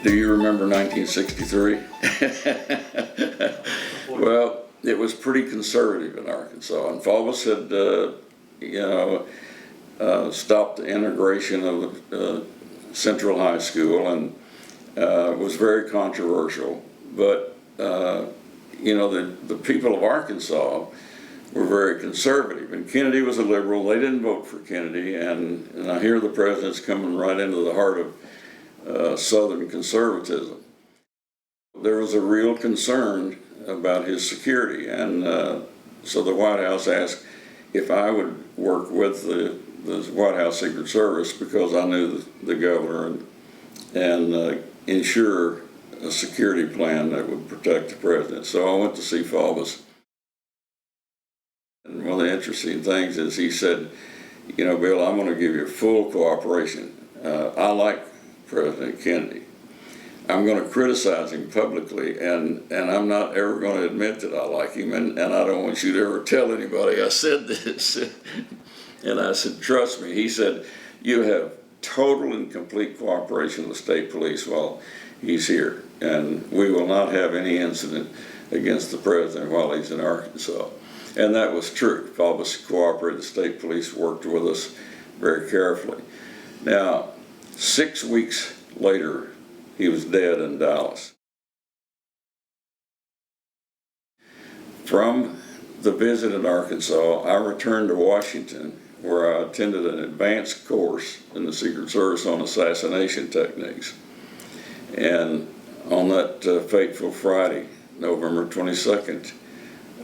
Do you remember 1963? Well, it was pretty conservative in Arkansas, and Faubus had, stopped the integration of Central High School, and was very controversial. But the people of Arkansas were very conservative, and Kennedy was a liberal. They didn't vote for Kennedy, and I hear the president's coming right into the heart of Southern conservatism. There was a real concern about his security, and so the White House asked if I would work with the White House Secret Service, because I knew the governor, and ensure a security plan that would protect the president. So I went to see Faubus. And one of the interesting things is he said, Bill, I'm going to give you full cooperation. I like President Kennedy. I'm going to criticize him publicly, and I'm not ever going to admit that I like him, and I don't want you to ever tell anybody I said this. And I said, trust me. He said, you have total and complete cooperation with the state police while he's here, and we will not have any incident against the president while he's in Arkansas. And that was true. Faubus cooperated. The state police worked with us very carefully. Now, 6 weeks later, he was dead in Dallas. From the visit in Arkansas, I returned to Washington, where I attended an advanced course in the Secret Service on assassination techniques. And on that fateful Friday, November 22nd,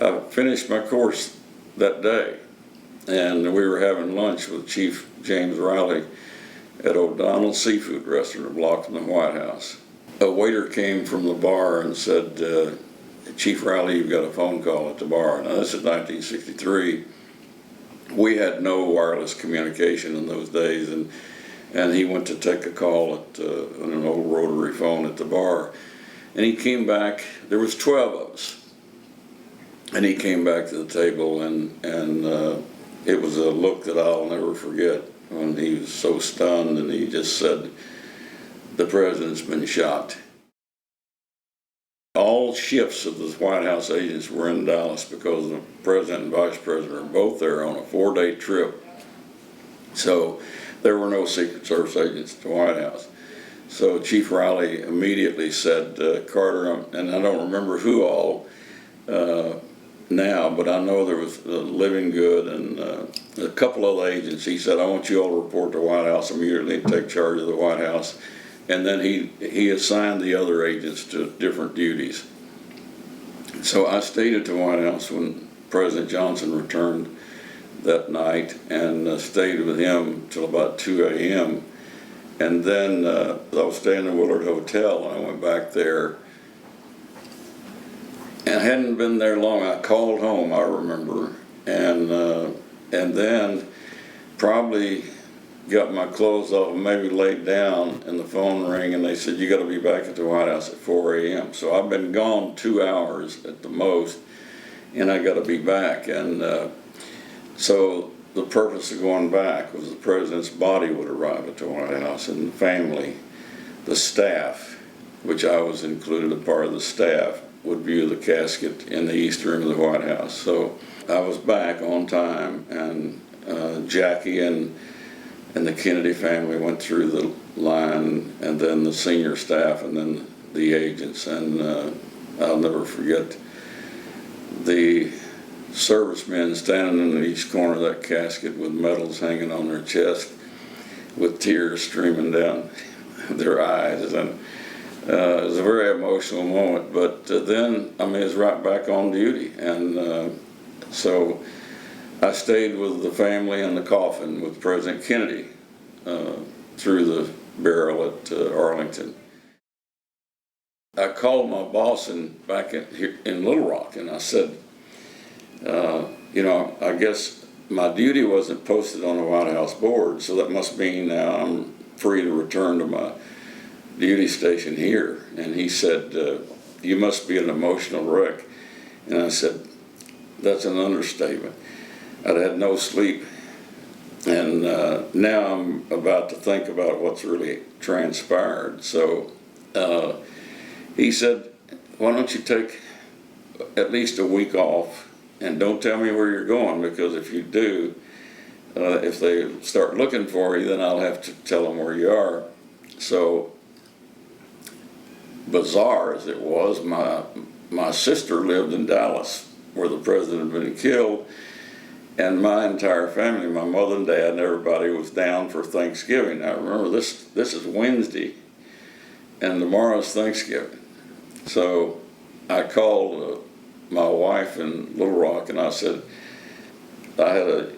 I finished my course that day, and we were having lunch with Chief James Riley at O'Donnell's Seafood Restaurant, a block from the White House. A waiter came from the bar and said, Chief Riley, you've got a phone call at the bar. Now, this is 1963. We had no wireless communication in those days, and he went to take a call at on an old rotary phone at the bar. And he came back, there was 12 of us. And he came back to the table, and it was a look that I'll never forget, when he was so stunned, and he just said, the president's been shot. All shifts of the White House agents were in Dallas because the president and vice president are both there on a 4-day trip. So there were no Secret Service agents at the White House. So Chief Riley immediately said, Carter, and I don't remember who all now, but I know there was Living Good and a couple of agents. He said, I want you all to report to the White House immediately and take charge of the White House. And then he assigned the other agents to different duties. So I stayed at the White House when President Johnson returned that night, and stayed with him till about 2 a.m. And then I was staying in the Willard Hotel, and I went back there. And I hadn't been there long. I called home, I remember, and then probably got my clothes off and maybe laid down, and the phone rang, and they said, you got to be back at the White House at 4 a.m. So I've been gone 2 hours at the most, and I got to be back. And so the purpose of going back was the president's body would arrive at the White House, and the family, the staff, which I was included a part of the staff, would view the casket in the east room of the White House. So I was back on time, and Jackie and the Kennedy family went through the line, and then the senior staff, and then the agents. And I'll never forget the servicemen standing in each corner of that casket with medals hanging on their chest, with tears streaming down their eyes. And it was a very emotional moment, but then, it was right back on duty. And so I stayed with the family in the coffin with President Kennedy through the burial at Arlington. I called my boss back in Little Rock, and I said, I guess my duty wasn't posted on the White House board, so that must mean now I'm free to return to my duty station here. And he said, you must be an emotional wreck. And I said, that's an understatement. I'd had no sleep, and now I'm about to think about what's really transpired. So He said, why don't you take at least a week off and don't tell me where you're going, because if you do, if they start looking for you, then I'll have to tell them where you are. So bizarre as it was, my sister lived in Dallas where the president had been killed, and my entire family, my mother and dad and everybody, was down for Thanksgiving. Now remember, this is Wednesday and tomorrow's Thanksgiving. So I called my wife in Little Rock and I said, I had a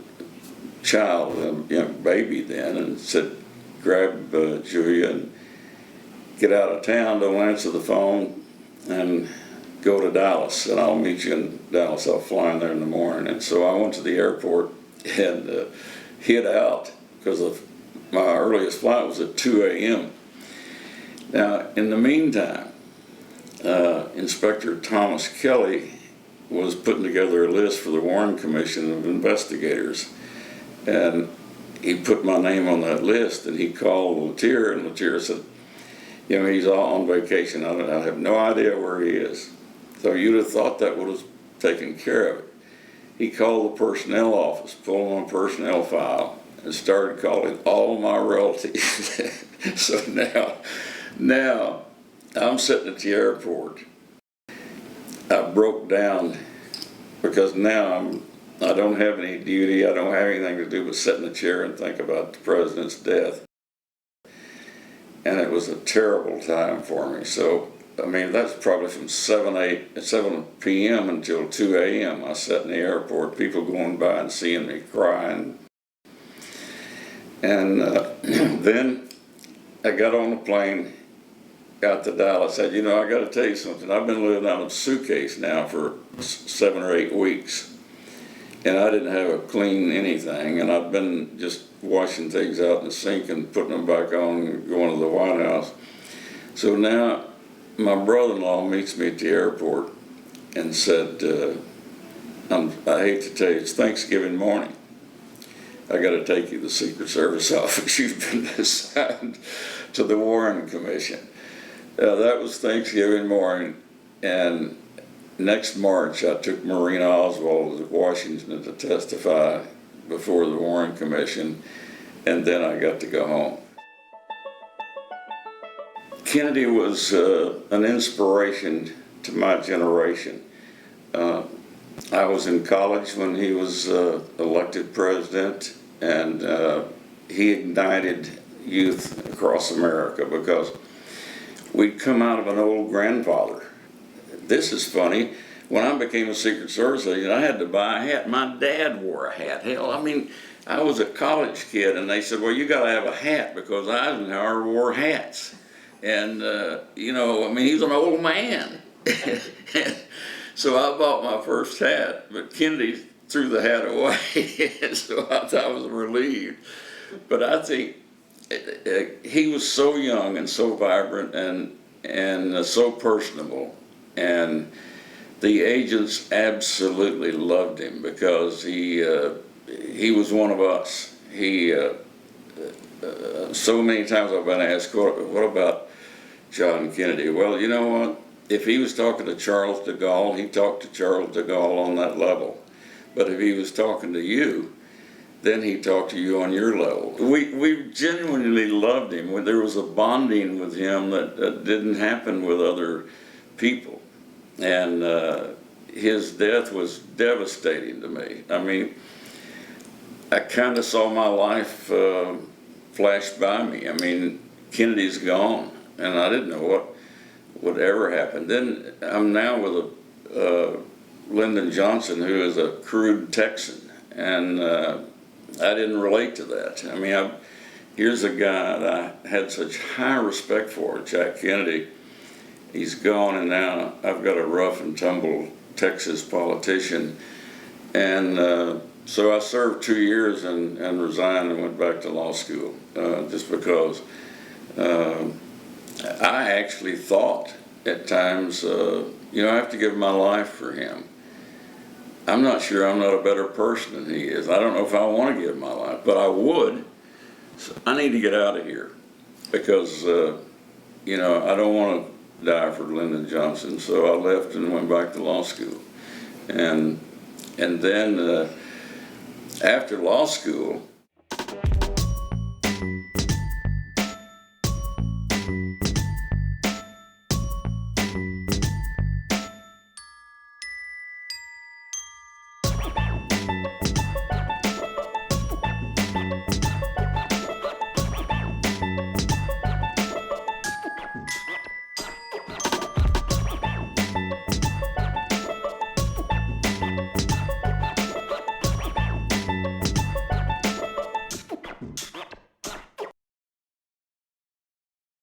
child, a young baby then, and said, grab Julia and get out of town, don't answer the phone, and go to Dallas, and I'll meet you in Dallas. I'll fly in there in the morning. And so I went to the airport and hid out, because my earliest flight was at 2 a.m. Now, in the meantime, Inspector Thomas Kelly was putting together a list for the Warren Commission of investigators, and he put my name on that list, and he called Latier, and Latier said, you know, he's all on vacation. I have no idea where he is. So you'd have thought that would have taken care of it. He called the personnel office, pulled on a personnel file, and started calling all my relatives. So now I'm sitting at the airport. I broke down because now I don't have any duty. I don't have anything to do but sit in a chair and think about the president's death. And it was a terrible time for me. So, I mean, that's probably from 7 p.m. until 2 a.m. I sat in the airport, people going by and seeing me crying. And then I got on the plane, got to Dallas, said, you know, I got to tell you something. I've been living out of a suitcase now for 7 or 8 weeks. And I didn't have a clean anything, and I've been just washing things out in the sink and putting them back on and going to the White House. So now my brother-in-law meets me at the airport and said, I hate to tell you, it's Thanksgiving morning. I got to take you to the Secret Service office. You've been assigned to the Warren Commission. That was Thanksgiving morning, and next March, I took Marina Oswald to Washington to testify before the Warren Commission, and then I got to go home. Kennedy was an inspiration to my generation. I was in college when he was elected president, and he ignited youth across America because we'd come out of an old grandfather. This is funny. When I became a Secret Service agent, I had to buy a hat. My dad wore a hat. Hell, I mean, I was a college kid, and they said, well, you got to have a hat because Eisenhower wore hats. And, you know, I mean, he's an old man. So I bought my first hat, but Kennedy threw the hat away, so I was relieved. But I think he was so young and so vibrant and so personable. And the agents absolutely loved him because he was one of us. So many times I've been asked, what about John Kennedy? Well, you know what? If he was talking to Charles de Gaulle, he talked to Charles de Gaulle on that level. But if he was talking to you, then he talked to you on your level. We genuinely loved him. There was a bonding with him that didn't happen with other people. And his death was devastating to me. I mean, I kind of saw my life flash by me. I mean, Kennedy's gone, and I didn't know what would ever happen. Then I'm now with Lyndon Johnson, who is a crude Texan, and I didn't relate to that. I mean, here's a guy that I had such high respect for, Jack Kennedy. He's gone, and now I've got a rough and tumble Texas politician. And so I served 2 years and resigned and went back to law school just because I actually thought at times, you know, I have to give my life for him. I'm not sure I'm not a better person than he is. I don't know if I want to give my life, but I would. So I need to get out of here because you know, I don't want to die for Lyndon Johnson, so I left and went back to law school. And then after law school,